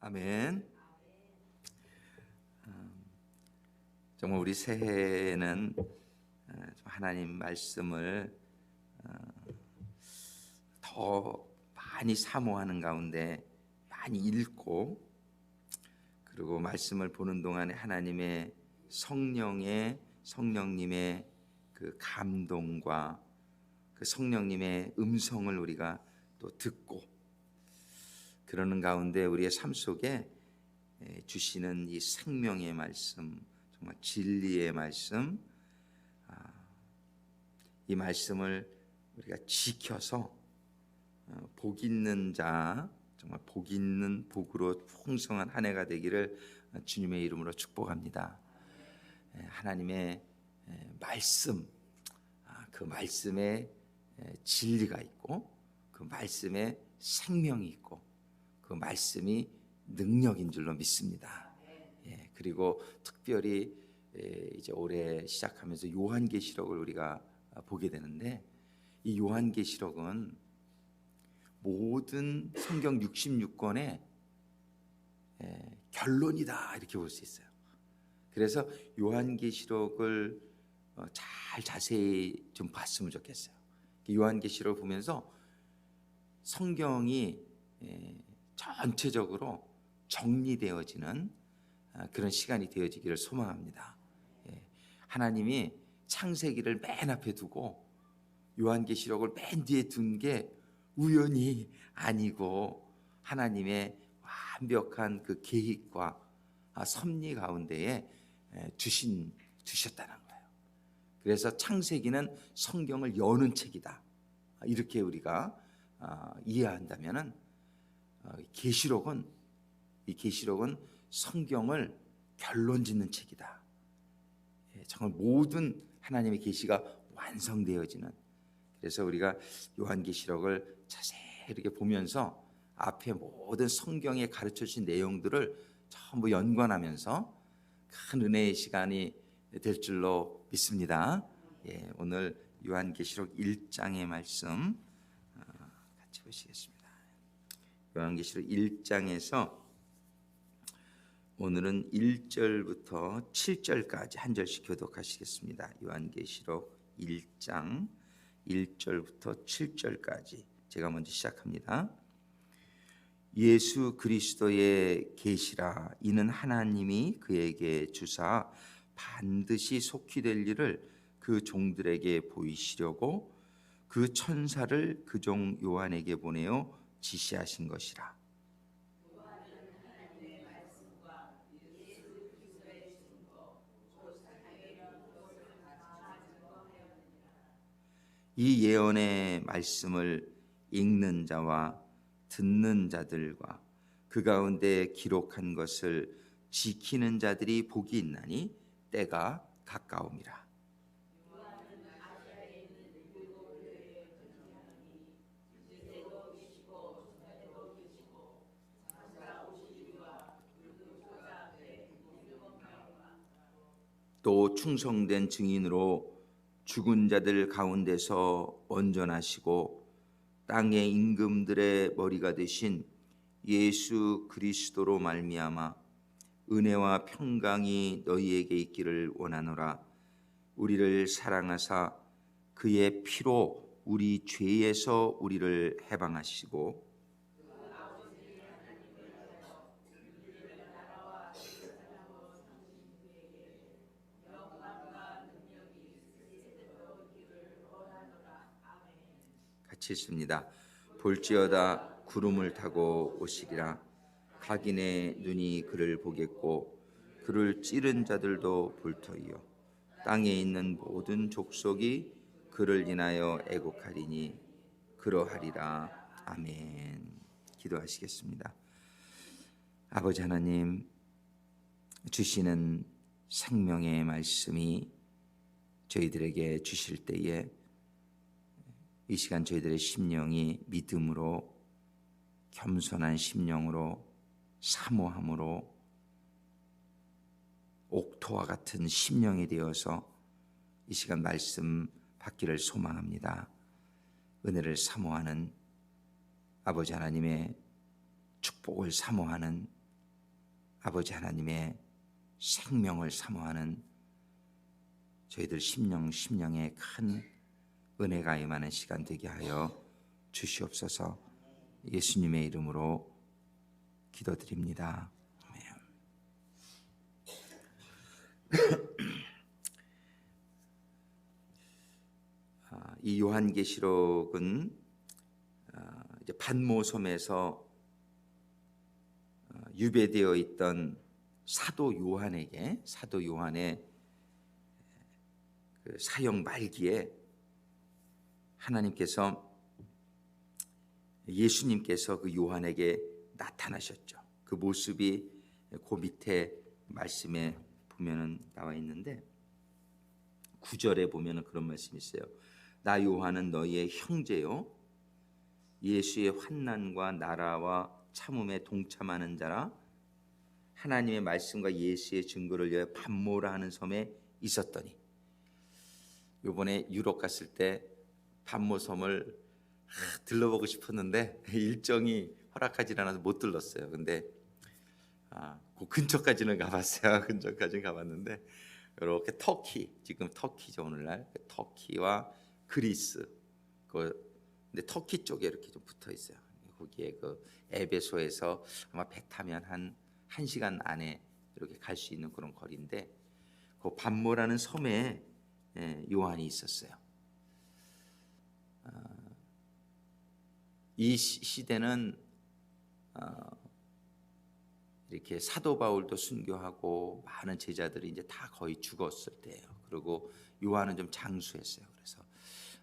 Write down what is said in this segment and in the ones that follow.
아멘. 정말 우리 새해에는 하나님 말씀을 더 많이 사모하는 가운데 많이 읽고, 그리고 말씀을 보는 동안에 하나님의 성령님의 그 감동과 그 성령님의 음성을 우리가 또 듣고, 그러는 가운데 우리의 삶 속에 주시는 이 생명의 말씀, 정말 진리의 말씀, 이 말씀을 우리가 지켜서 복 있는 자, 정말 복 있는 복으로 풍성한 한 해가 되기를 주님의 이름으로 축복합니다. 하나님의 말씀, 그 말씀에 진리가 있고, 그 말씀에 생명이 있고, 그 말씀이 능력인 줄로 믿습니다. 그리고 특별히 이제 올해 시작하면서 요한계시록을 우리가 보게 되는데, 이 요한계시록은 모든 성경 66권의 결론이다, 이렇게 볼 수 있어요. 그래서 요한계시록을 잘 자세히 좀 봤으면 좋겠어요. 요한계시록을 보면서 성경이 전체적으로 정리되어지는 그런 시간이 되어지기를 소망합니다. 하나님이 창세기를 맨 앞에 두고 요한계시록을 맨 뒤에 둔 게 우연이 아니고 하나님의 완벽한 그 계획과 섭리 가운데에 주셨다는 거예요. 그래서 창세기는 성경을 여는 책이다, 이렇게 우리가 이해한다면은 계시록은 성경을 결론짓는 책이다. 정말 모든 하나님의 계시가 완성되어지는, 그래서 우리가 요한계시록을 자세히 이렇게 보면서 앞에 모든 성경에 가르쳐 주신 내용들을 전부 연관하면서 큰 은혜의 시간이 될 줄로 믿습니다. 오늘 요한계시록 1장의 말씀 같이 보시겠습니다. 요한계시록 1장에서 오늘은 1절부터 7절까지 한 절씩 교독하시겠습니다. 요한계시록 1장 1절부터 7절까지 제가 먼저 시작합니다. 예수 그리스도의 계시라. 이는 하나님이 그에게 주사 반드시 속히 될 일을 그 종들에게 보이시려고 그 천사를 그 종 요한에게 보내어 지시하신 것이라. 이 예언의 말씀을 읽는 자와 듣는 자들과 그 가운데 기록한 것을 지키는 자들이 복이 있나니 때가 가까움이라. 또 충성된 증인으로 죽은 자들 가운데서 온전하시고 땅의 임금들의 머리가 되신 예수 그리스도로 말미암아 은혜와 평강이 너희에게 있기를 원하노라. 우리를 사랑하사 그의 피로 우리 죄에서 우리를 해방하시고 같이 있습니다. 볼지어다 구름을 타고 오시리라. 각인의 눈이 그를 보겠고 그를 찌른 자들도 볼 터이요 땅에 있는 모든 족속이 그를 인하여 애곡하리니 그러하리라. 아멘. 기도하시겠습니다. 아버지 하나님, 주시는 생명의 말씀이 저희들에게 주실 때에 이 시간 저희들의 심령이 믿음으로, 겸손한 심령으로, 사모함으로 옥토와 같은 심령이 되어서 이 시간 말씀 받기를 소망합니다. 은혜를 사모하는, 아버지 하나님의 축복을 사모하는 아버지 하나님의 생명을 사모하는 저희들 심령에 큰 은혜가 임하는 시간 되게 하여 주시옵소서. 예수님의 이름으로 기도드립니다. 아멘. 이 요한계시록은 이제 pat모섬에서 유배되어 있던 사도 요한의 그 사형 말기에 하나님께서 예수님께서 그 요한에게 나타나셨죠. 그 모습이 그 밑에 말씀에 보면은 나와 있는데 9절에 보면은 그런 말씀이 있어요. 나 요한은 너희의 형제요 예수의 환난과 나라와 참음에 동참하는 자라 하나님의 말씀과 예수의 증거를 위하여 pat모라 하는 섬에 있었더니 요번에 유럽 갔을 때 pat모섬을 들러보고 싶었는데 일정이 허락하지 않아서 못 들렀어요. 근데 그 근처까지는 가봤어요. 근처까지는 가봤는데 이렇게 터키, 지금 터키죠 오늘날. 터키와 그리스, 근데 터키 쪽에 이렇게 좀 붙어 있어요. 거기에 그 에베소에서 아마 배 타면 한 1시간 안에 이렇게 갈 수 있는 그런 거리인데 그 pat모라는 섬에 요한이 있었어요. 이 시대는 이렇게 사도 바울도 순교하고 많은 제자들이 이제 다 거의 죽었을 때예요. 그리고 요한은 좀 장수했어요. 그래서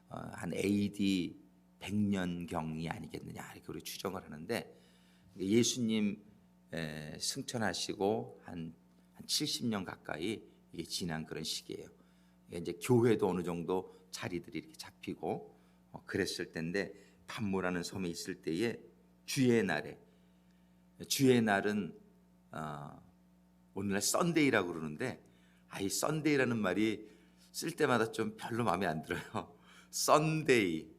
한 AD 100년경이 아니겠느냐 이렇게 우리 추정을 하는데 예수님 승천하시고 한 70년 가까이 이게 지난 그런 시기예요. 이제 교회도 어느 정도 자리들이 이렇게 잡히고 그랬을 때인데 pat모라는 섬에 있을 때에 주의 날은 오늘날 썬데이라고 그러는데 이 썬데이라는 말이 쓸 때마다 좀 별로 마음에 안 들어요. 썬데이,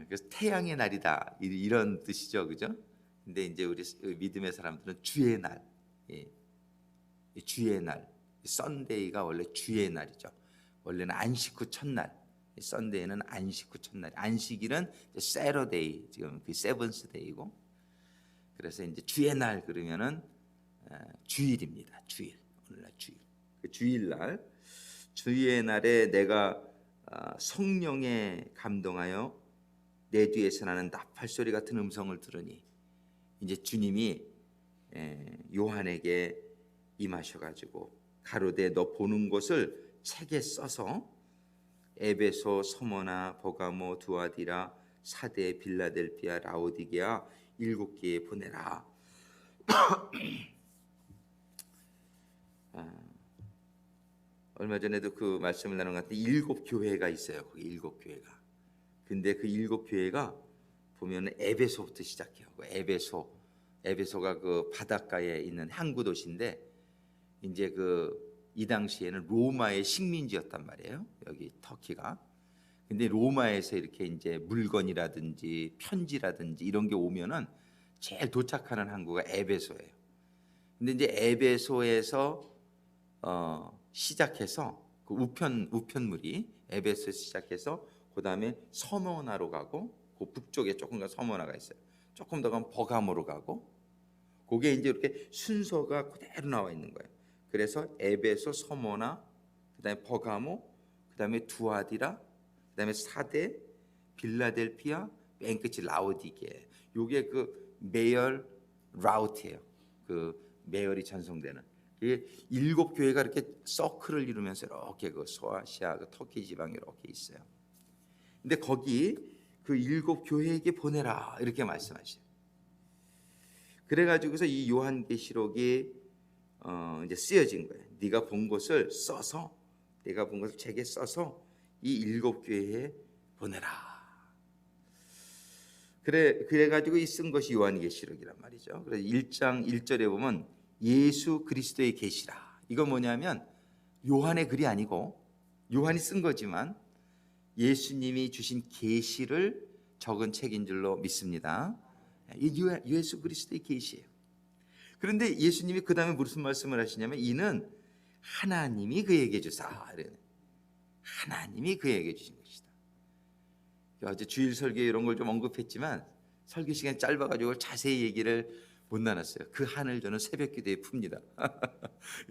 그래서 태양의 날이다 이런 뜻이죠, 그죠? 근데 이제 우리 믿음의 사람들은 주의 날, 주의 날, 썬데이가 원래 주의 날이죠. 원래는 안식 후 첫날. 썬데이는 안식 후 첫날. 안식일은 세러데이, 지금 그 세븐스 데이고. 그래서 이제 주의 날 그러면은 주일입니다. 주일. 오늘날 주일. 그 주일날, 주의 날에 내가 성령에 감동하여 내 뒤에서 나는 나팔 소리 같은 음성을 들으니 이제 주님이 요한에게 임하셔가지고 가로되 너 보는 것을 책에 써서 에베소, 서머나, 버가모, 두아디라, 사데, 빌라델피아, 라오디게아 7개에 보내라. 얼마 전에도 그 말씀을 나눈 것 같은데 7 교회가 있어요. 거기 7 교회가. 근데 그 7 교회가 보면 에베소부터 시작해요. 에베소가 그 바닷가에 있는 항구 도시인데 이제 이 당시에는 로마의 식민지였단 말이에요. 여기 터키가. 근데 로마에서 이렇게 이제 물건이라든지 편지라든지 이런 게 오면은 제일 도착하는 항구가 에베소예요. 근데 이제 에베소에서 시작해서 그 우편물이 에베소에서 시작해서 그다음에 서머나로 가고 그 북쪽에 조금 더 서머나가 있어요. 조금 더 가면 버가모로 가고 그게 이제 이렇게 순서가 그대로 나와 있는 거예요. 그래서 에베소, 서머나, 그다음에 버가모, 그다음에 두아디라, 그다음에 사데, 빌라델피아, 맨 끝이 라오디게. 요게 그 매열 라우트예요. 그 매열이 전송되는. 이게 7 교회가 이렇게 서클을 이루면서 이렇게 그 소아시아, 그 터키 지방에 이렇게 있어요. 근데 거기 그 7 교회에게 보내라 이렇게 말씀하셔요. 그래가지고서 이 요한계시록이 이제 쓰여진 거예요. 네가 본 것을 써서, 내가 본 것을 책에 써서 이 7 교회에 보내라. 그래가지고 이 쓴 것이 요한계시록이란 말이죠. 그래서 1장 1절에 보면 예수 그리스도의 계시라. 이건 뭐냐면 요한의 글이 아니고 요한이 쓴 거지만 예수님이 주신 계시를 적은 책인 줄로 믿습니다. 이 예수 그리스도의 계시예요. 그런데 예수님이 그 다음에 무슨 말씀을 하시냐면 이는 하나님이 그에게 주사. 하나님이 그에게 주신 것이다. 어제 주일 설교 이런 걸 좀 언급했지만 설교 시간이 짧아가지고 자세히 얘기를 못 나눴어요. 그 한을 저는 새벽기도에 풉니다.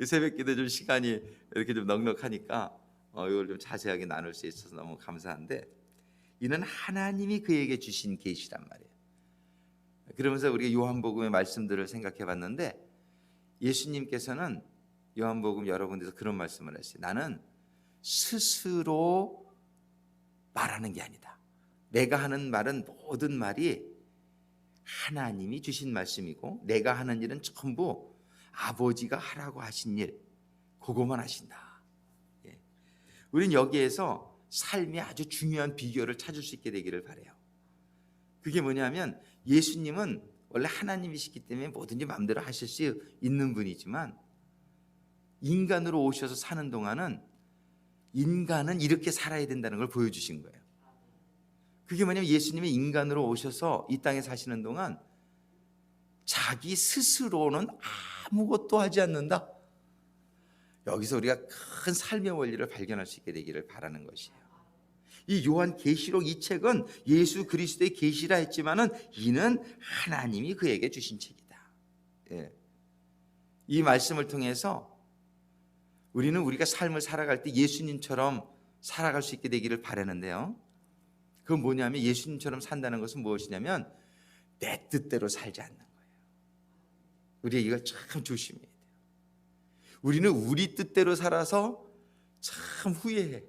이 새벽기도 좀 시간이 이렇게 좀 넉넉하니까 이걸 좀 자세하게 나눌 수 있어서 너무 감사한데, 이는 하나님이 그에게 주신 계시란 말이에요. 그러면서 우리가 요한복음의 말씀들을 생각해 봤는데, 예수님께서는 요한복음 여러 군데서 그런 말씀을 하셨어요. 나는 스스로 말하는 게 아니다. 내가 하는 말은 모든 말이 하나님이 주신 말씀이고, 내가 하는 일은 전부 아버지가 하라고 하신 일, 그거만 하신다. 예. 우리는 여기에서 삶의 아주 중요한 비결을 찾을 수 있게 되기를 바라요. 그게 뭐냐면, 예수님은 원래 하나님이시기 때문에 뭐든지 마음대로 하실 수 있는 분이지만, 인간으로 오셔서 사는 동안은 인간은 이렇게 살아야 된다는 걸 보여주신 거예요. 그게 뭐냐면, 예수님이 인간으로 오셔서 이 땅에 사시는 동안 자기 스스로는 아무것도 하지 않는다. 여기서 우리가 큰 삶의 원리를 발견할 수 있게 되기를 바라는 것이에요. 이 요한 계시록 이 책은 예수 그리스도의 계시라 했지만은 이는 하나님이 그에게 주신 책이다. 예. 이 말씀을 통해서 우리는 우리가 삶을 살아갈 때 예수님처럼 살아갈 수 있게 되기를 바라는데요. 그건 뭐냐면, 예수님처럼 산다는 것은 무엇이냐면 내 뜻대로 살지 않는 거예요. 우리가 이걸 참 조심해야 돼요. 우리는 우리 뜻대로 살아서 참 후회해.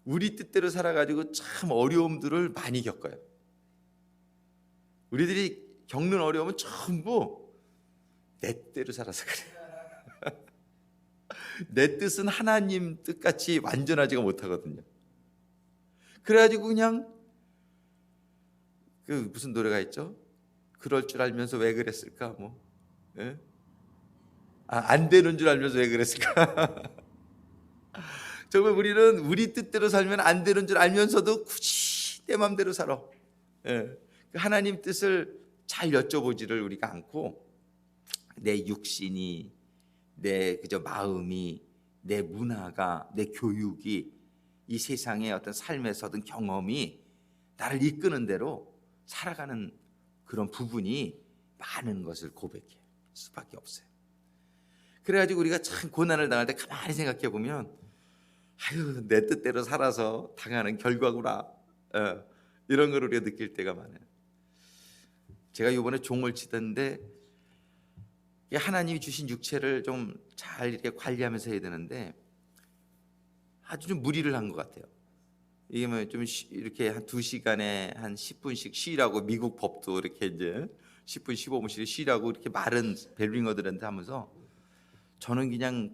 우리 뜻대로 살아가지고 참 어려움들을 많이 겪어요. 우리들이 겪는 어려움은 전부 내 뜻대로 살아서 그래요. 내 뜻은 하나님 뜻같이 완전하지가 못하거든요. 그래가지고 그냥 그 무슨 노래가 있죠? 그럴 줄 알면서 왜 그랬을까? 뭐, 예? 안 되는 줄 알면서 왜 그랬을까? 정말 우리는 우리 뜻대로 살면 안 되는 줄 알면서도 굳이 내 마음대로 살아. 예. 하나님 뜻을 잘 여쭤보지를 우리가 않고, 내 육신이, 내 그저 마음이, 내 문화가, 내 교육이, 이 세상의 어떤 삶에서 어떤 경험이 나를 이끄는 대로 살아가는 그런 부분이 많은 것을 고백할 수밖에 없어요. 그래가지고 우리가 참 고난을 당할 때 가만히 생각해 보면, 아유, 내 뜻대로 살아서 당하는 결과구나, 이런 걸 우리가 느낄 때가 많아요. 제가 이번에 종을 치던데, 하나님이 주신 육체를 좀 잘 이렇게 관리하면서 해야 되는데 아주 좀 무리를 한 것 같아요. 이게 뭐 좀 이렇게 한 2시간에 한 10분씩 쉬라고, 미국 법도 이렇게 이제 10분 15분씩 쉬라고 이렇게 마른 벨링어들한테 하면서, 저는 그냥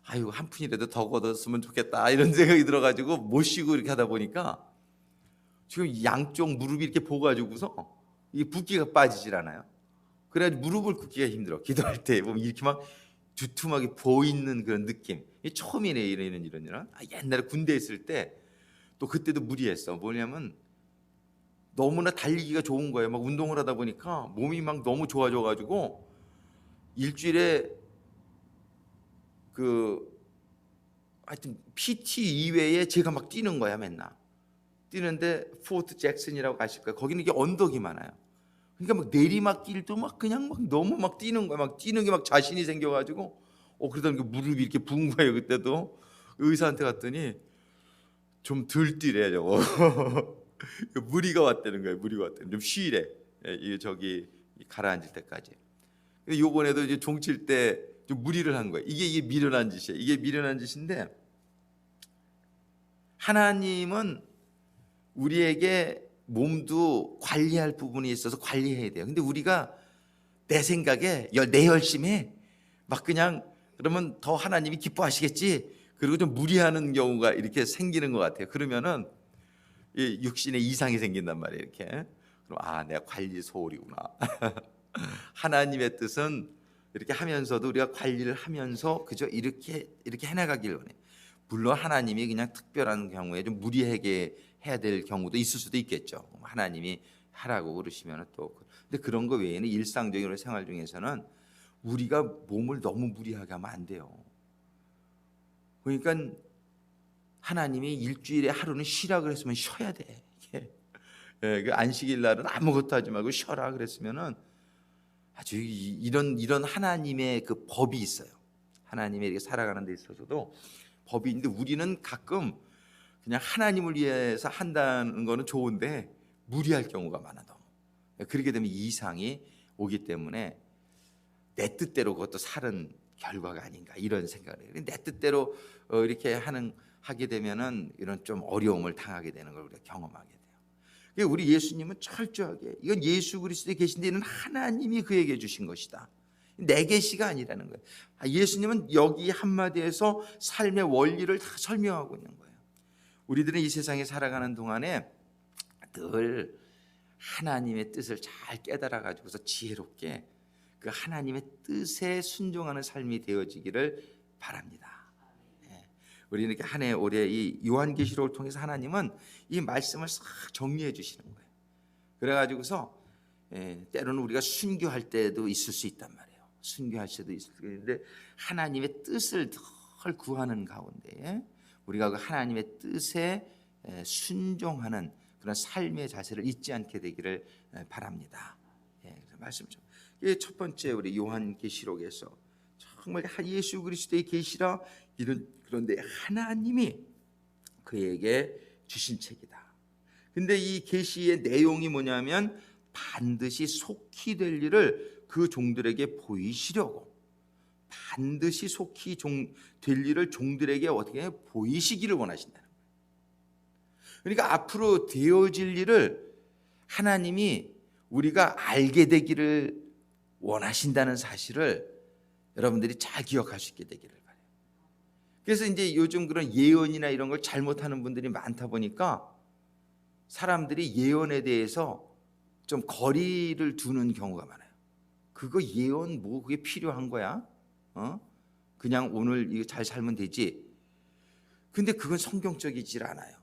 아유, 한 푼이라도 더 걷었으면 좋겠다 이런 생각이 들어가지고 못 쉬고 이렇게 하다 보니까 지금 양쪽 무릎이 이렇게 보가지고서 이게 붓기가 빠지질 않아요. 그래가지고 무릎을 꿇기가 힘들어. 기도할 때 보면 이렇게 막 두툼하게 보이는 그런 느낌. 이게 처음이네, 이런. 옛날에 군대에 있을 때 또 그때도 무리했어. 뭐냐면 너무나 달리기가 좋은 거예요. 막 운동을 하다 보니까 몸이 막 너무 좋아져가지고 일주일에 하여튼 PT 이외에 제가 막 뛰는 거야, 맨날. 뛰는데 포트 잭슨이라고 아실 거예요. 거기는 이게 언덕이 많아요. 그러니까 막 내리막길도 막 그냥 막 너무 막 뛰는 거야. 막 뛰는 게 막 자신이 생겨가지고 그러다 보니까 무릎이 이렇게 부은 거예요. 그때도 의사한테 갔더니 좀 덜 뛰래 저거. 무리가 왔다는 거예요. 무리가 왔다는. 좀 쉬래. 이 저기 가라앉을 때까지. 근데 요번에도 이제 종칠 때 좀 무리를 한 거예요. 이게 미련한 짓이에요. 이게 미련한 짓인데, 하나님은 우리에게 몸도 관리할 부분이 있어서 관리해야 돼요. 근데 우리가 내 생각에 내 열심에 막 그냥 그러면 더 하나님이 기뻐하시겠지, 그리고 좀 무리하는 경우가 이렇게 생기는 것 같아요. 그러면은 이 육신에 이상이 생긴단 말이에요. 이렇게. 그럼 내가 관리 소홀이구나. 하나님의 뜻은 이렇게 하면서도 우리가 관리를 하면서 그저 이렇게 해나가길 원해. 물론 하나님이 그냥 특별한 경우에 좀 무리하게 해야 될 경우도 있을 수도 있겠죠. 하나님이 하라고 그러시면 또 근데 그런 거 외에는 일상적인 생활 중에서는 우리가 몸을 너무 무리하게 하면 안 돼요. 그러니까 하나님이 일주일에 하루는 쉬라 그랬으면 쉬어야 돼. 예, 그 안식일 날은 아무것도 하지 말고 쉬어라 그랬으면은 아주 이런 하나님의 그 법이 있어요. 하나님의 이렇게 살아가는 데 있어서도 법이 있는데 우리는 가끔 그냥 하나님을 위해서 한다는 거는 좋은데 무리할 경우가 많아 너무. 그렇게 되면 이상이 오기 때문에 내 뜻대로 그것도 사는 결과가 아닌가 이런 생각을 해요. 내 뜻대로 이렇게 하게 되면은 이런 좀 어려움을 당하게 되는 걸 우리가 경험하게 돼요. 우리 예수님은 철저하게 이건 예수 그리스도에 계신 데는 하나님이 그에게 주신 것이다. 내 계시가 아니라는 거예요. 예수님은 여기 한마디에서 삶의 원리를 다 설명하고 있는 거예요. 우리들은 이 세상에 살아가는 동안에 늘 하나님의 뜻을 잘 깨달아 가지고서 지혜롭게 그 하나님의 뜻에 순종하는 삶이 되어지기를 바랍니다. 우리는 이렇게 한 해 올해 이 요한계시록을 통해서 하나님은 이 말씀을 싹 정리해 주시는 거예요. 그래가지고서 때로는 우리가 순교할 때도 있을 수 있단 말이에요. 순교할 때도 있을 수 있는데 하나님의 뜻을 덜 구하는 가운데 우리가 그 하나님의 뜻에 순종하는 그런 삶의 자세를 잊지 않게 되기를 바랍니다. 그래서 말씀 좀. 첫 번째 우리 요한계시록에서 정말 예수 그리스도의 계시라 그런데 하나님이 그에게 주신 책이다. 근데 이 계시의 내용이 뭐냐면 반드시 속히 될 일을 그 종들에게 보이시려고 반드시 속히 될 일을 종들에게 어떻게 보이시기를 원하신다는 거예요. 그러니까 앞으로 되어질 일을 하나님이 우리가 알게 되기를 원하신다는 사실을 여러분들이 잘 기억할 수 있게 되기를 바라요. 그래서 이제 요즘 그런 예언이나 이런 걸 잘못하는 분들이 많다 보니까 사람들이 예언에 대해서 좀 거리를 두는 경우가 많아요. 그거 예언 뭐 그게 필요한 거야? 그냥 오늘 이거 잘 살면 되지. 근데 그건 성경적이질 않아요.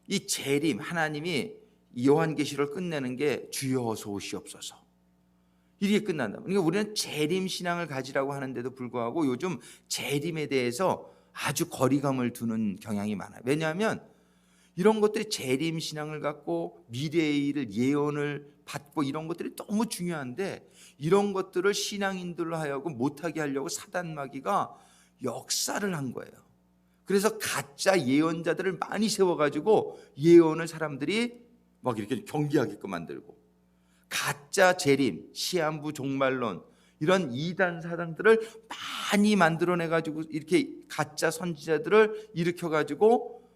이 재림 하나님이 요한계시를 끝내는 게 주여 어서 오시옵소서. 이렇게 끝난다. 그러니까 우리는 재림 신앙을 가지라고 하는데도 불구하고 요즘 재림에 대해서 아주 거리감을 두는 경향이 많아요. 왜냐하면 이런 것들이 재림 신앙을 갖고 미래의 일을 예언을 받고 이런 것들이 너무 중요한데 이런 것들을 신앙인들로 하여금 못하게 하려고 사단 마귀가 역사를 한 거예요. 그래서 가짜 예언자들을 많이 세워가지고 예언을 사람들이 막 이렇게 경계하게끔 만들고 가짜 재림, 시한부 종말론 이런 이단 사상들을 많이 만들어내가지고 이렇게 가짜 선지자들을 일으켜가지고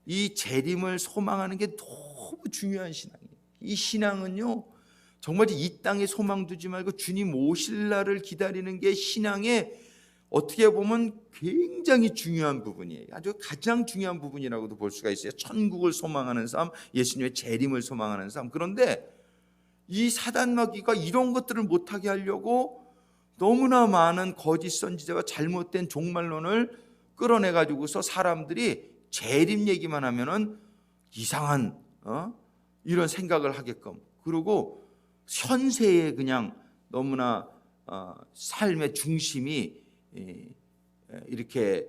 이 재림을 소망하는 게 너무 중요한 신앙이에요. 이 신앙은요 정말 이 땅에 소망 두지 말고 주님 오실 날을 기다리는 게 신앙의 어떻게 보면 굉장히 중요한 부분이에요. 아주 가장 중요한 부분이라고도 볼 수가 있어요. 천국을 소망하는 삶, 예수님의 재림을 소망하는 삶. 그런데 이 사단 마귀가 이런 것들을 못하게 하려고 너무나 많은 거짓 선지자가 잘못된 종말론을 끌어내가지고서 사람들이 재림 얘기만 하면은 이상한 이런 생각을 하게끔 그리고 현세에 그냥 너무나 삶의 중심이 이렇게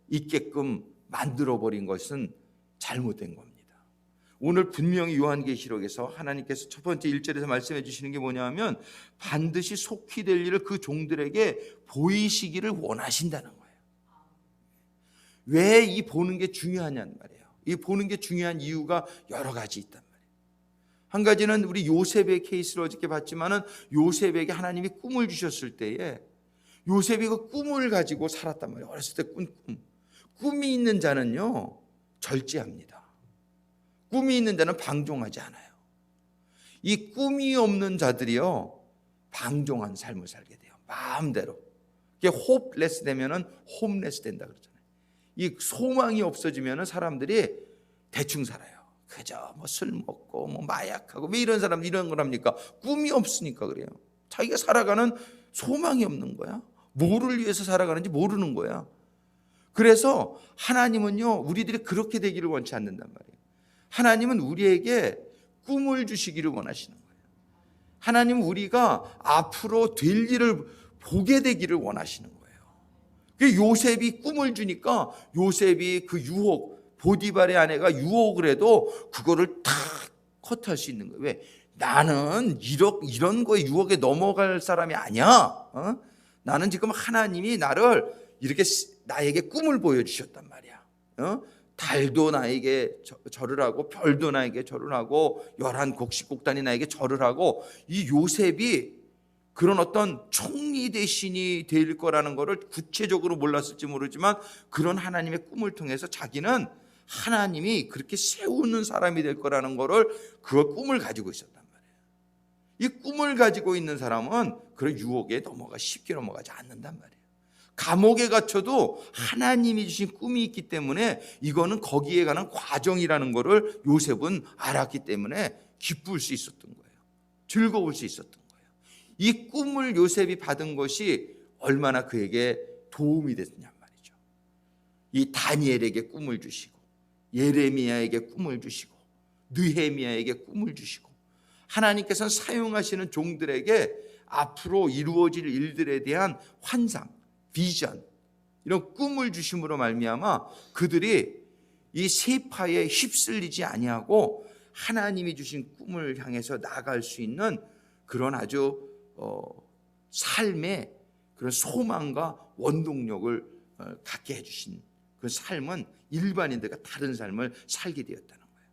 있게끔 만들어버린 것은 잘못된 겁니다. 오늘 분명히 요한계시록에서 하나님께서 첫 번째 1절에서 말씀해 주시는 게 뭐냐면 반드시 속히 될 일을 그 종들에게 보이시기를 원하신다는 거예요. 왜 이 보는 게 중요하냐는 말이에요. 이 보는 게 중요한 이유가 여러 가지 있단 말이에요. 한 가지는 우리 요셉의 케이스를 어저께 봤지만은 요셉에게 하나님이 꿈을 주셨을 때에 요셉이 그 꿈을 가지고 살았단 말이에요. 어렸을 때 꾼 꿈. 꿈이 있는 자는요 절제합니다. 꿈이 있는 자는 방종하지 않아요. 이 꿈이 없는 자들이요 방종한 삶을 살게 돼요. 마음대로. 이게 홉레스 되면은 홈레스 된다 그러잖아요. 이 소망이 없어지면은 사람들이 대충 살아요. 그저 뭐 술 먹고 뭐 마약하고 왜 이런 사람 이런 걸 합니까? 꿈이 없으니까 그래요. 자기가 살아가는 소망이 없는 거야. 뭐를 위해서 살아가는지 모르는 거야. 그래서 하나님은요 우리들이 그렇게 되기를 원치 않는단 말이에요. 하나님은 우리에게 꿈을 주시기를 원하시는 거예요. 하나님 우리가 앞으로 될 일을 보게 되기를 원하시는 거예요. 그 요셉이 꿈을 주니까 요셉이 그 유혹, 보디발의 아내가 유혹을 해도 그거를 다 커트할 수 있는 거예요. 왜? 나는 이런 거에 유혹에 넘어갈 사람이 아니야. 나는 지금 하나님이 나를 이렇게 나에게 꿈을 보여주셨단 말이야. 달도 나에게 절을 하고 별도 나에게 절을 하고 11곡식곡단이 나에게 절을 하고, 이 요셉이 그런 어떤 총리 대신이 될 거라는 것을 구체적으로 몰랐을지 모르지만 그런 하나님의 꿈을 통해서 자기는 하나님이 그렇게 세우는 사람이 될 거라는 것을, 그 꿈을 가지고 있었단 말이에요. 이 꿈을 가지고 있는 사람은 그런 유혹에 쉽게 넘어가지 않는단 말이에요. 감옥에 갇혀도 하나님이 주신 꿈이 있기 때문에 이거는 거기에 관한 과정이라는 것을 요셉은 알았기 때문에 기쁠 수 있었던 거예요. 즐거울 수 있었던 거예요. 이 꿈을 요셉이 받은 것이 얼마나 그에게 도움이 됐냐 말이죠. 이 다니엘에게 꿈을 주시고, 예레미야에게 꿈을 주시고, 느헤미야에게 꿈을 주시고, 하나님께서는 사용하시는 종들에게 앞으로 이루어질 일들에 대한 환상, 비전, 이런 꿈을 주심으로 말미암아 그들이 이 세파에 휩쓸리지 아니하고 하나님이 주신 꿈을 향해서 나아갈 수 있는 그런 아주 삶의 그런 소망과 원동력을 갖게 해주신 그 삶은 일반인들과 다른 삶을 살게 되었다는 거예요.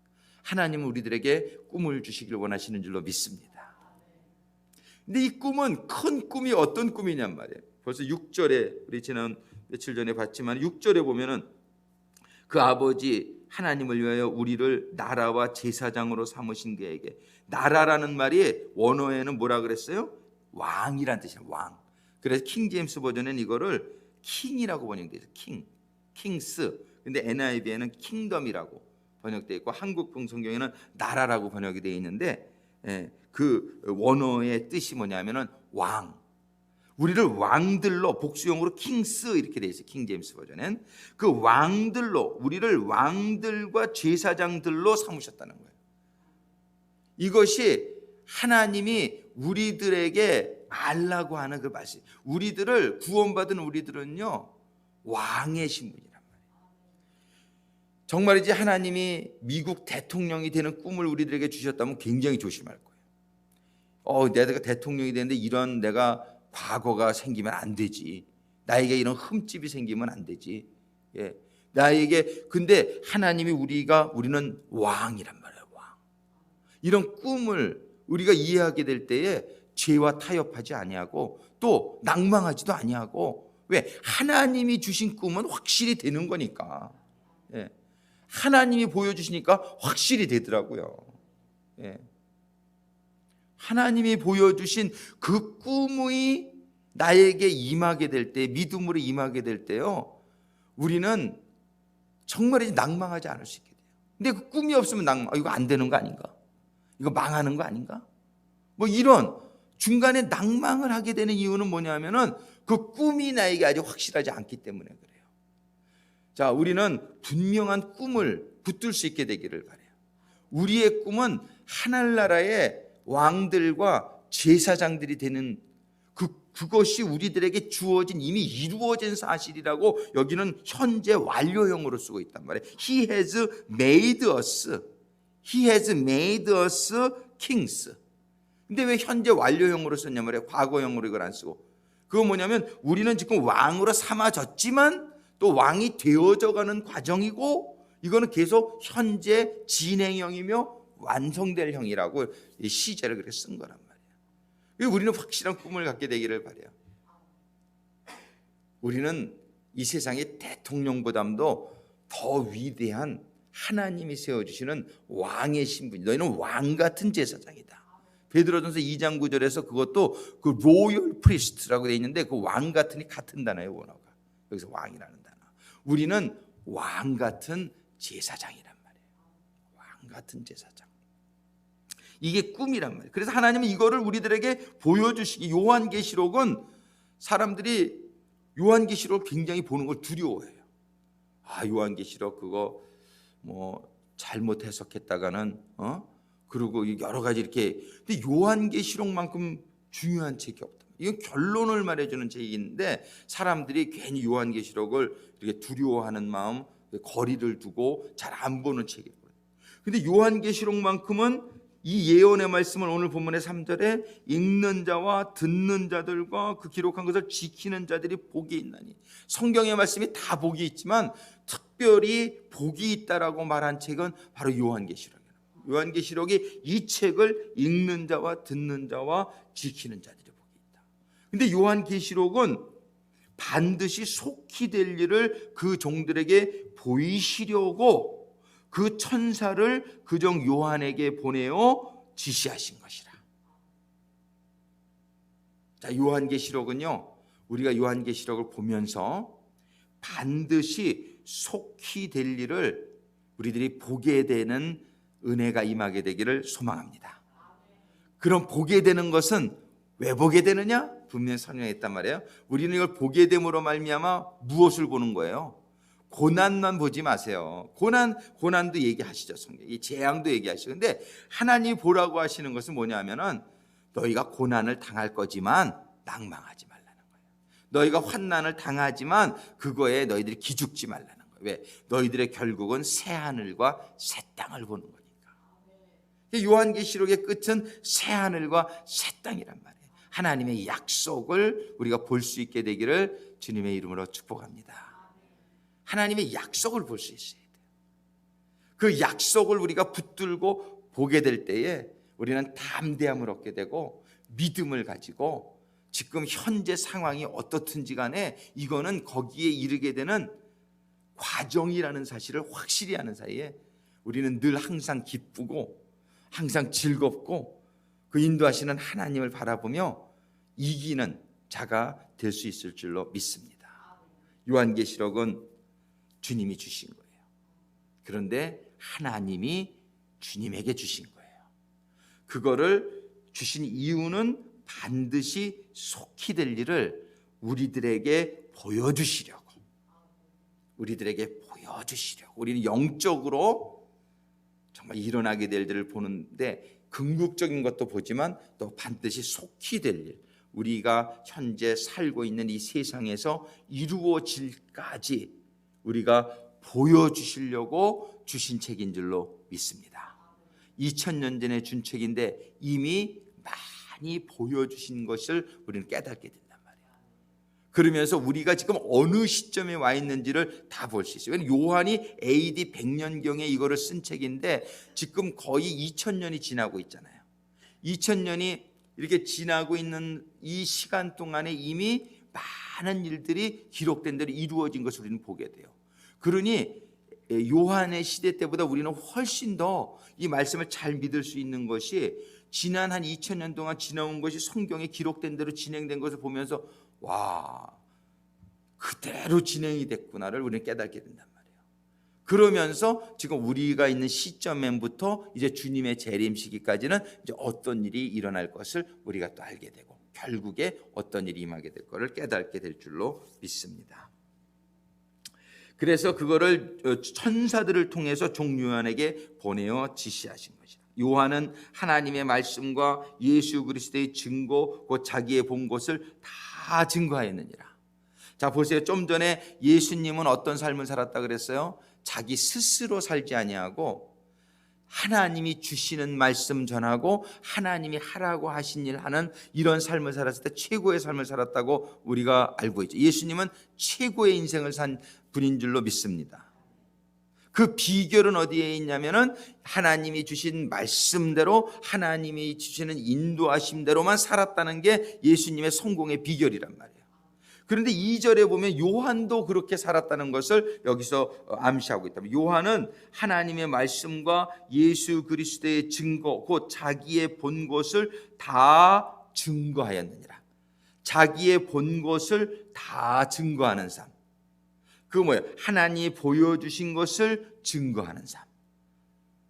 하나님은 우리들에게 꿈을 주시길 원하시는 줄로 믿습니다. 근데 이 꿈은 큰 꿈이 어떤 꿈이냔 말이에요. 벌써 6절에, 우리 지난 며칠 전에 봤지만 6절에 보면은 그 아버지 하나님을 위하여 우리를 나라와 제사장으로 삼으신 그에게, 나라라는 말이 원어에는 뭐라 그랬어요? 왕이란 뜻이에요. 왕. 그래서 킹제임스 버전은 이거를 킹이라고 번역돼요. 킹스. 근데 NIV에는 킹덤이라고 번역되어 있고 한국 성경에는 나라라고 번역이 되어 있는데, 그 원어의 뜻이 뭐냐면은 왕. 우리를 왕들로, 복수형으로 킹스 이렇게 되어 있어요. 킹제임스 버전엔 그 왕들로, 우리를 왕들과 제사장들로 삼으셨다는 거예요. 이것이 하나님이 우리들에게 알라고 하는 그 말씀. 우리들을, 구원받은 우리들은요 왕의 신분이란 말이에요. 정말이지 하나님이 미국 대통령이 되는 꿈을 우리들에게 주셨다면 굉장히 조심할 거예요. 내가 대통령이 되는데 이런 내가 과거가 생기면 안 되지. 나에게 이런 흠집이 생기면 안 되지. 나에게, 근데 하나님이 우리는 왕이란 말이에요. 왕. 이런 꿈을 우리가 이해하게 될 때에 죄와 타협하지 아니하고 또 낭망하지도 아니하고, 왜? 하나님이 주신 꿈은 확실히 되는 거니까. 하나님이 보여주시니까 확실히 되더라고요. 하나님이 보여주신 그 꿈이 나에게 임하게 될 때, 믿음으로 임하게 될 때요, 우리는 정말 낭망하지 않을 수 있게 돼요. 근데 그 꿈이 없으면 이거 안 되는 거 아닌가? 이거 망하는 거 아닌가? 뭐 이런 중간에 낭망을 하게 되는 이유는 뭐냐면은 그 꿈이 나에게 아직 확실하지 않기 때문에 그래요. 자, 우리는 분명한 꿈을 붙들 수 있게 되기를 바라요. 우리의 꿈은 하늘나라의 왕들과 제사장들이 되는 그것이 우리들에게 주어진, 이미 이루어진 사실이라고 여기는 현재 완료형으로 쓰고 있단 말이에요. He has made us. He has made us kings. 근데 왜 현재 완료형으로 썼냐 말이에요. 과거형으로 이걸 안 쓰고. 그건 뭐냐면 우리는 지금 왕으로 삼아졌지만 또 왕이 되어져 가는 과정이고, 이거는 계속 현재 진행형이며 완성될 형이라고 이 시제를 그렇게 쓴 거란 말이에요. 우리는 확실한 꿈을 갖게 되기를 바라요. 우리는 이 세상의 대통령보다도 더 위대한 하나님이 세워주시는 왕의 신분, 너희는 왕 같은 제사장이다. 베드로전서 2장 9절에서 그것도 그 로열 프리스트라고 되어 있는데, 그 왕 같은이 같은 단어예요. 원어가 여기서 왕이라는 단어. 우리는 왕 같은 제사장이란 말이에요. 왕 같은 제사장. 이게 꿈이란 말이에요. 그래서 하나님은 이거를 우리들에게 보여주시기, 요한계시록은 사람들이 요한계시록을 굉장히 보는 걸 두려워해요. 요한계시록 그거 뭐 잘못 해석했다가는 그리고 여러 가지 이렇게. 근데 요한계시록만큼 중요한 책이 없다. 이건 결론을 말해주는 책인데 사람들이 괜히 요한계시록을 이렇게 두려워하는 마음, 거리를 두고 잘 안 보는 책이에요. 근데 요한계시록만큼은 이 예언의 말씀을 오늘 본문의 3절에 읽는 자와 듣는 자들과 그 기록한 것을 지키는 자들이 복이 있나니, 성경의 말씀이 다 복이 있지만 특별히 복이 있다라고 말한 책은 바로 요한계시록이에요. 요한계시록이 이 책을 읽는 자와 듣는 자와 지키는 자들이 복이 있다. 근데 요한계시록은 반드시 속히 될 일을 그 종들에게 보이시려고 그 천사를 그정 요한에게 보내어 지시하신 것이라. 자, 요한계시록은요, 우리가 요한계시록을 보면서 반드시 속히 될 일을 우리들이 보게 되는 은혜가 임하게 되기를 소망합니다. 그럼 보게 되는 것은 왜 보게 되느냐? 분명히 설명했단 말이에요. 우리는 이걸 보게 됨으로 말미암아 무엇을 보는 거예요? 고난만 보지 마세요. 고난도 얘기하시죠. 성경이 재앙도 얘기하시죠. 근데 하나님이 보라고 하시는 것은 뭐냐면은 너희가 고난을 당할 거지만 낭망하지 말라는 거예요. 너희가 환난을 당하지만 그거에 너희들이 기죽지 말라는 거예요. 왜? 너희들의 결국은 새 하늘과 새 땅을 보는 거니까. 요한계시록의 끝은 새 하늘과 새 땅이란 말이에요. 하나님의 약속을 우리가 볼 수 있게 되기를 주님의 이름으로 축복합니다. 하나님의 약속을 볼 수 있어야 돼요. 그 약속을 우리가 붙들고 보게 될 때에 우리는 담대함을 얻게 되고 믿음을 가지고 지금 현재 상황이 어떻든지 간에 이거는 거기에 이르게 되는 과정이라는 사실을 확실히 아는 사이에 우리는 늘 항상 기쁘고 항상 즐겁고 그 인도하시는 하나님을 바라보며 이기는 자가 될 수 있을 줄로 믿습니다. 요한계시록은 주님이 주신 거예요. 그런데 하나님이 주님에게 주신 거예요. 그거를 주신 이유는 반드시 속히 될 일을 우리들에게 보여주시려고. 우리는 영적으로 정말 일어나게 될 일을 보는데 궁극적인 것도 보지만 또 반드시 속히 될 일, 우리가 현재 살고 있는 이 세상에서 이루어질까지 우리가 보여주시려고 주신 책인 줄로 믿습니다. 2000년 전에 준 책인데 이미 많이 보여주신 것을 우리는 깨닫게 된단 말이에요. 그러면서 우리가 지금 어느 시점에 와 있는지를 다 볼 수 있어요. 요한이 AD 100년경에 이거를 쓴 책인데 지금 거의 2000년이 지나고 있잖아요. 2000년이 이렇게 지나고 있는 이 시간 동안에 이미 많은 일들이 기록된 대로 이루어진 것을 우리는 보게 돼요. 그러니 요한의 시대 때보다 우리는 훨씬 더 이 말씀을 잘 믿을 수 있는 것이 지난 한 2000년 동안 지나온 것이 성경에 기록된 대로 진행된 것을 보면서 와, 그대로 진행이 됐구나를 우리는 깨닫게 된단 말이에요. 그러면서 지금 우리가 있는 시점부터 이제 주님의 재림 시기까지는 이제 어떤 일이 일어날 것을 우리가 또 알게 되고 결국에 어떤 일이 임하게 될 것을 깨닫게 될 줄로 믿습니다. 그래서 그거를 천사들을 통해서 종 요한에게 보내어 지시하신 것이다. 요한은 하나님의 말씀과 예수 그리스도의 증거, 곧 자기의 본 것을 다 증거하였느니라. 자, 보세요. 좀 전에 예수님은 어떤 삶을 살았다 그랬어요? 자기 스스로 살지 아니하고 하나님이 주시는 말씀 전하고 하나님이 하라고 하신 일 하는 이런 삶을 살았을 때 최고의 삶을 살았다고 우리가 알고 있죠. 예수님은 최고의 인생을 산 분인 줄로 믿습니다. 그 비결은 어디에 있냐면은 하나님이 주신 말씀대로 하나님이 주시는 인도하심대로만 살았다는 게 예수님의 성공의 비결이란 말이에요. 그런데 2절에 보면 요한도 그렇게 살았다는 것을 여기서 암시하고 있다. 요한은 하나님의 말씀과 예수 그리스도의 증거, 곧 자기의 본 것을 다 증거하였느니라. 자기의 본 것을 다 증거하는 삶. 그 뭐예요? 하나님이 보여주신 것을 증거하는 삶.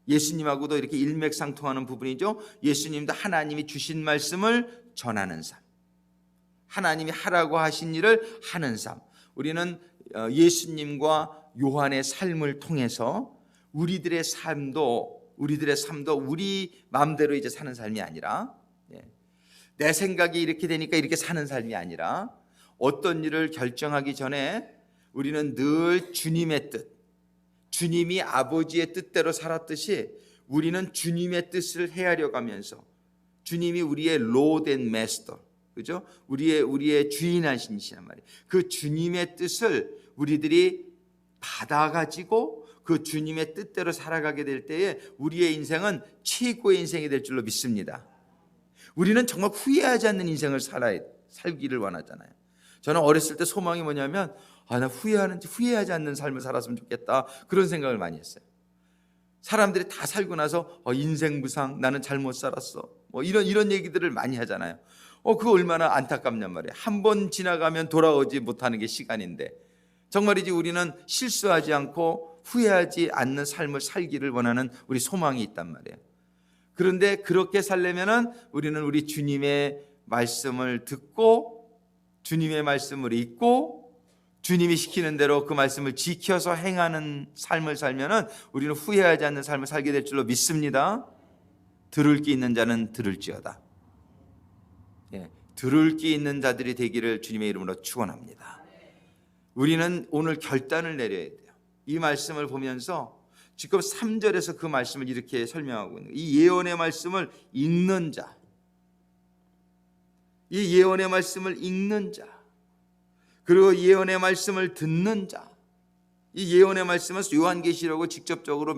예수님하고도 이렇게 일맥상통하는 부분이죠. 예수님도 하나님이 주신 말씀을 전하는 삶. 하나님이 하라고 하신 일을 하는 삶. 우리는 예수님과 요한의 삶을 통해서 우리들의 삶도 우리들의 삶도 우리 마음대로 이제 사는 삶이 아니라, 내 생각이 이렇게 되니까 이렇게 사는 삶이 아니라, 어떤 일을 결정하기 전에 우리는 늘 주님의 뜻, 주님이 아버지의 뜻대로 살았듯이 우리는 주님의 뜻을 헤아려 가면서, 주님이 우리의 Lord and Master, 그죠? 우리의 주인하신이란 말이에요. 그 주님의 뜻을 우리들이 받아가지고 그 주님의 뜻대로 살아가게 될 때에 우리의 인생은 최고의 인생이 될 줄로 믿습니다. 우리는 정말 후회하지 않는 인생을 살기를 원하잖아요. 저는 어렸을 때 소망이 뭐냐면, 나 후회하지 않는 삶을 살았으면 좋겠다, 그런 생각을 많이 했어요. 사람들이 다 살고 나서 인생 무상, 나는 잘못 살았어, 뭐 이런 얘기들을 많이 하잖아요. 그거 얼마나 안타깝냔 말이에요. 한 번 지나가면 돌아오지 못하는 게 시간인데, 정말이지 우리는 실수하지 않고 후회하지 않는 삶을 살기를 원하는 우리 소망이 있단 말이에요. 그런데 그렇게 살려면은 우리는 우리 주님의 말씀을 듣고, 주님의 말씀을 읽고, 주님이 시키는 대로 그 말씀을 지켜서 행하는 삶을 살면은 우리는 후회하지 않는 삶을 살게 될 줄로 믿습니다. 들을 귀 있는 자는 들을지어다. 들을 귀 있는 자들이 되기를 주님의 이름으로 축원합니다. 우리는 오늘 결단을 내려야 돼요. 이 말씀을 보면서 지금 3절에서 그 말씀을 이렇게 설명하고 있는 거예요. 이 예언의 말씀을 읽는 자, 이 예언의 말씀을 읽는 자, 그리고 예언의 말씀을 듣는 자. 이 예언의 말씀은 요한계시록을 직접적으로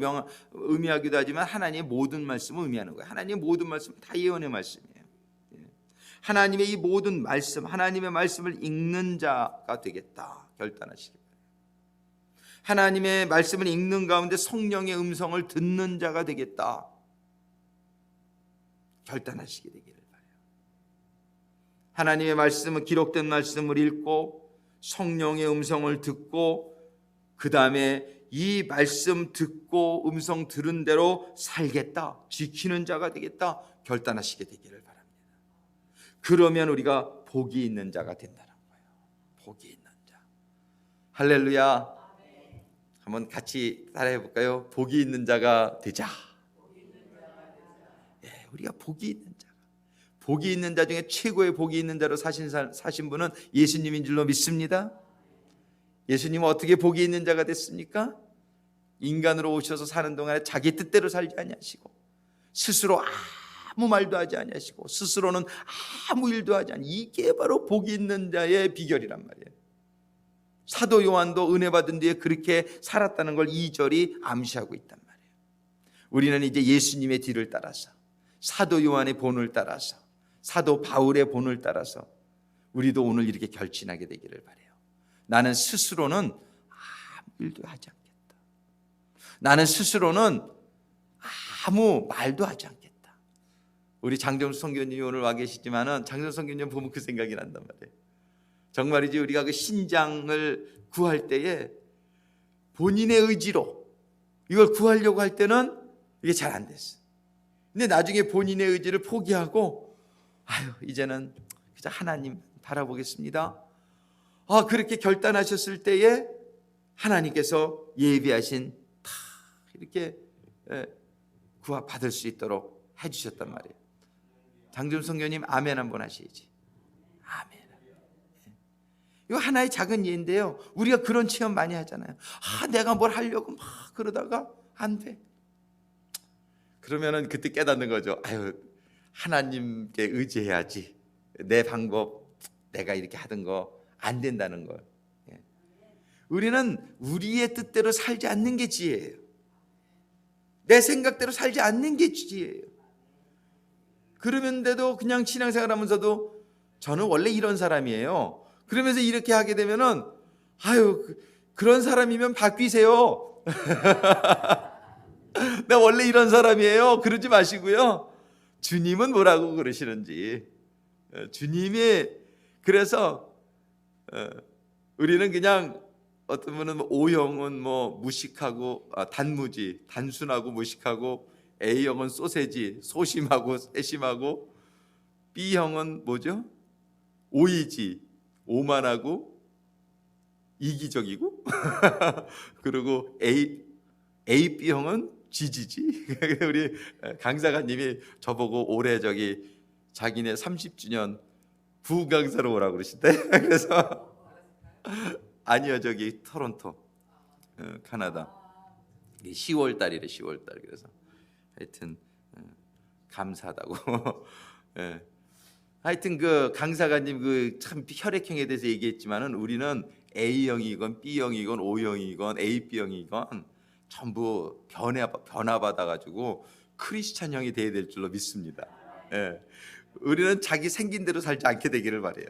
의미하기도 하지만 하나님의 모든 말씀을 의미하는 거예요. 하나님의 모든 말씀은 다 예언의 말씀이에요. 하나님의 이 모든 말씀, 하나님의 말씀을 읽는 자가 되겠다 결단하시기 바랍니다. 하나님의 말씀을 읽는 가운데 성령의 음성을 듣는 자가 되겠다 결단하시게 되기를 바라요. 하나님의 말씀은 기록된 말씀을 읽고 성령의 음성을 듣고, 그 다음에 이 말씀 듣고 음성 들은 대로 살겠다, 지키는 자가 되겠다 결단하시게 되기를 바랍니다. 그러면 우리가 복이 있는 자가 된다는 거예요. 복이 있는 자. 할렐루야. 한번 같이 따라해 볼까요? 복이 있는 자가 되자. 우리가 복이 있는 자. 복이 있는 자 중에 최고의 복이 있는 자로 사신 분은 예수님인 줄로 믿습니다. 예수님은 어떻게 복이 있는 자가 됐습니까? 인간으로 오셔서 사는 동안에 자기 뜻대로 살지 아니하시고, 스스로 아무 말도 하지 아니하시고, 스스로는 아무 일도 하지 아니, 이게 바로 복이 있는 자의 비결이란 말이에요. 사도 요한도 은혜 받은 뒤에 그렇게 살았다는 걸 2절이 암시하고 있단 말이에요. 우리는 이제 예수님의 뒤를 따라서, 사도 요한의 본을 따라서, 사도 바울의 본을 따라서 우리도 오늘 이렇게 결진하게 되기를 바라요. 나는 스스로는 아무 일도 하지 않겠다. 나는 스스로는 아무 말도 하지 않겠다. 우리 장정수 선교님이 오늘 와 계시지만은 장정수 선교님 보면 그 생각이 난단 말이에요. 정말이지 우리가 그 신장을 구할 때에 본인의 의지로 이걸 구하려고 할 때는 이게 잘 안 됐어. 근데 나중에 본인의 의지를 포기하고, 이제는 그저 하나님 바라보겠습니다, 그렇게 결단하셨을 때에 하나님께서 예비하신 다 이렇게 구원받을 수 있도록 해주셨단 말이에요. 장준 성교님 아멘 한번 하시지. 아멘. 이거 하나의 작은 예인데요, 우리가 그런 체험 많이 하잖아요. 내가 뭘 하려고 막 그러다가 안 돼. 그러면은 그때 깨닫는 거죠. 하나님께 의지해야지. 내 방법, 내가 이렇게 하던 거 안 된다는 걸. 우리는 우리의 뜻대로 살지 않는 게 지혜예요. 내 생각대로 살지 않는 게 지혜예요. 그러면데도 그냥 신앙생활하면서도 저는 원래 이런 사람이에요, 그러면서 이렇게 하게 되면은 그런 사람이면 바뀌세요. 나 원래 이런 사람이에요, 그러지 마시고요. 주님은 뭐라고 그러시는지, 주님이 그래서 우리는 그냥 어떤 분은 O형은 무식하고 단무지, 단순하고 무식하고, A형은 소세지, 소심하고 세심하고, B형은 뭐죠? 오이지, 오만하고 이기적이고 그리고 AB형은 쥐지지? 우리 강사관님이 저보고 올해 자기네 30주년 부강사로 오라고 그러신대. 그래서 아니요, 토론토, 캐나다. 10월 달이래, 10월 달. 그래서 하여튼 감사하다고. 예. 하여튼 그 강사관님 그 참 혈액형에 대해서 얘기했지만은 우리는 A형이건 B형이건 O형이건 AB형이건 전부 변화받아 가지고 크리스찬형이 돼야 될 줄로 믿습니다. 예. 우리는 자기 생긴 대로 살지 않게 되기를 바래요.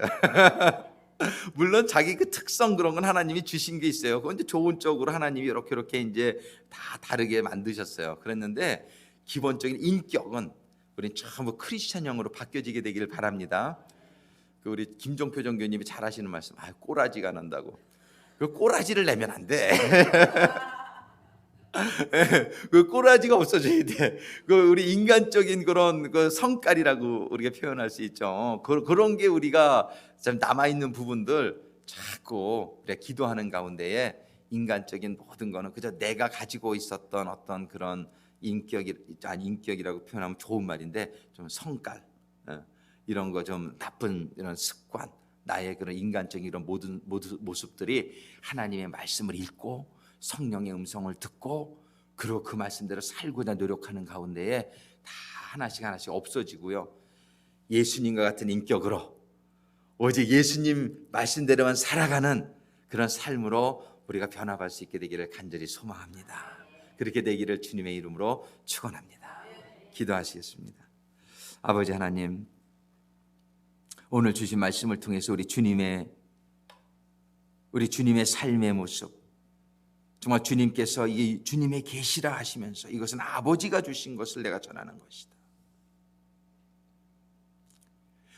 물론 자기 그 특성 그런 건 하나님이 주신 게 있어요. 그건 이제 좋은 쪽으로 하나님이 이렇게 이제 다 다르게 만드셨어요. 그랬는데 기본적인 인격은 우리 전부 크리스찬형으로 바뀌어지게 되기를 바랍니다. 그 우리 김종표 전교님이 잘 하시는 말씀, 꼬라지가 난다고. 그 꼬라지를 내면 안 돼. 그 꼬라지가 없어져야 돼. 그 우리 인간적인 그런 그 성깔이라고 우리가 표현할 수 있죠. 그런 게 우리가 좀 남아 있는 부분들 자꾸 우리가 기도하는 가운데에 인간적인 모든 거는 그저 내가 가지고 있었던 어떤 그런 인격이라고 표현하면 좋은 말인데 좀 성깔, 이런 거 좀 나쁜 이런 습관, 나의 그런 인간적인 이런 모든 모습들이 하나님의 말씀을 읽고 성령의 음성을 듣고 그리고 그 말씀대로 살고자 노력하는 가운데에 다 하나씩 없어지고요. 예수님과 같은 인격으로 오직 예수님 말씀대로만 살아가는 그런 삶으로 우리가 변화할 수 있게 되기를 간절히 소망합니다. 그렇게 되기를 주님의 이름으로 축원합니다. 기도하시겠습니다. 아버지 하나님, 오늘 주신 말씀을 통해서 우리 주님의 삶의 모습, 정말 주님께서 이 주님의 계시라 하시면서 이것은 아버지가 주신 것을 내가 전하는 것이다.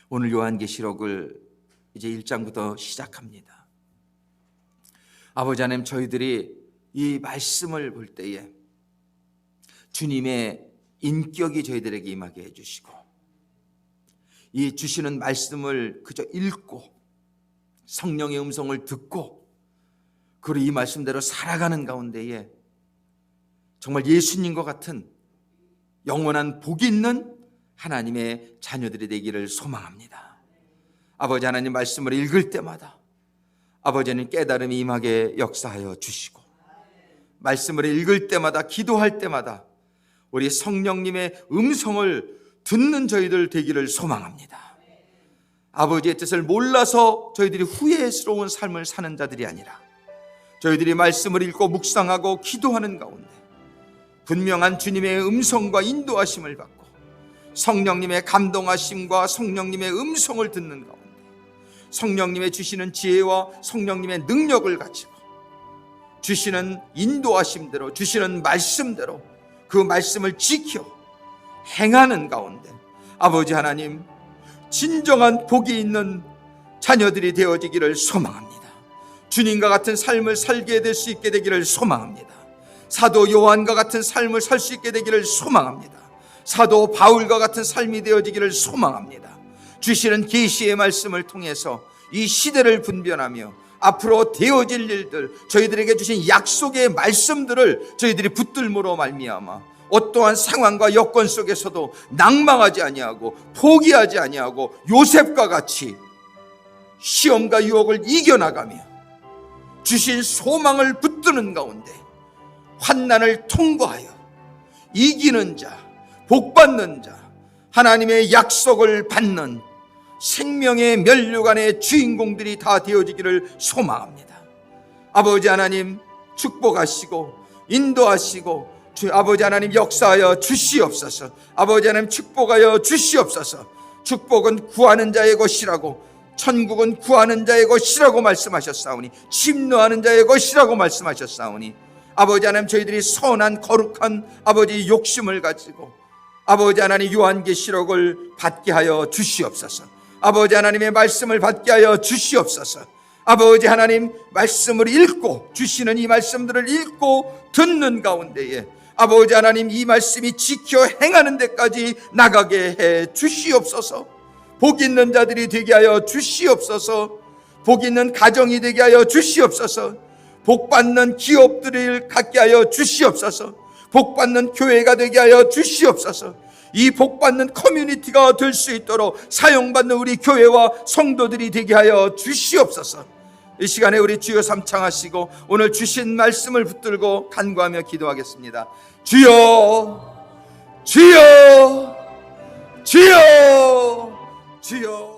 오늘 요한계시록을 이제 1장부터 시작합니다. 아버지 하나님, 저희들이 이 말씀을 볼 때에 주님의 인격이 저희들에게 임하게 해주시고 이 주시는 말씀을 그저 읽고 성령의 음성을 듣고 그리고 이 말씀대로 살아가는 가운데에 정말 예수님과 같은 영원한 복이 있는 하나님의 자녀들이 되기를 소망합니다. 아버지 하나님, 말씀을 읽을 때마다 아버지는 깨달음이 임하게 역사하여 주시고 말씀을 읽을 때마다 기도할 때마다 우리 성령님의 음성을 듣는 저희들 되기를 소망합니다. 아버지의 뜻을 몰라서 저희들이 후회스러운 삶을 사는 자들이 아니라 저희들이 말씀을 읽고 묵상하고 기도하는 가운데 분명한 주님의 음성과 인도하심을 받고 성령님의 감동하심과 성령님의 음성을 듣는 가운데 성령님의 주시는 지혜와 성령님의 능력을 가지고 주시는 인도하심대로 주시는 말씀대로 그 말씀을 지켜 행하는 가운데 아버지 하나님, 진정한 복이 있는 자녀들이 되어지기를 소망합니다. 주님과 같은 삶을 살게 될 수 있게 되기를 소망합니다. 사도 요한과 같은 삶을 살 수 있게 되기를 소망합니다. 사도 바울과 같은 삶이 되어지기를 소망합니다. 주시는 계시의 말씀을 통해서 이 시대를 분별하며 앞으로 되어질 일들, 저희들에게 주신 약속의 말씀들을 저희들이 붙들므로 말미암아 어떠한 상황과 여건 속에서도 낭망하지 아니하고 포기하지 아니하고 요셉과 같이 시험과 유혹을 이겨나가며 주신 소망을 붙드는 가운데 환난을 통과하여 이기는 자, 복받는 자, 하나님의 약속을 받는 생명의 면류관의 주인공들이 다 되어지기를 소망합니다. 아버지 하나님, 축복하시고 인도하시고 아버지 하나님 역사하여 주시옵소서. 아버지 하나님 축복하여 주시옵소서. 축복은 구하는 자의 것이라고, 천국은 구하는 자의 것이라고 말씀하셨사오니, 침노하는 자의 것이라고 말씀하셨사오니, 아버지 하나님 저희들이 선한 거룩한 아버지 욕심을 가지고 아버지 하나님 요한계시록을 받게 하여 주시옵소서. 아버지 하나님의 말씀을 받게 하여 주시옵소서. 아버지 하나님 말씀을 읽고 주시는 이 말씀들을 읽고 듣는 가운데에 아버지 하나님 이 말씀이 지켜 행하는 데까지 나가게 해 주시옵소서. 복 있는 자들이 되게 하여 주시옵소서. 복 있는 가정이 되게 하여 주시옵소서. 복 받는 기업들을 갖게 하여 주시옵소서. 복받는 교회가 되게 하여 주시옵소서. 이 복받는 커뮤니티가 될 수 있도록 사용받는 우리 교회와 성도들이 되게 하여 주시옵소서. 이 시간에 우리 주여 삼창하시고 오늘 주신 말씀을 붙들고 간구하며 기도하겠습니다. 주여, 주여, 주여, 주여.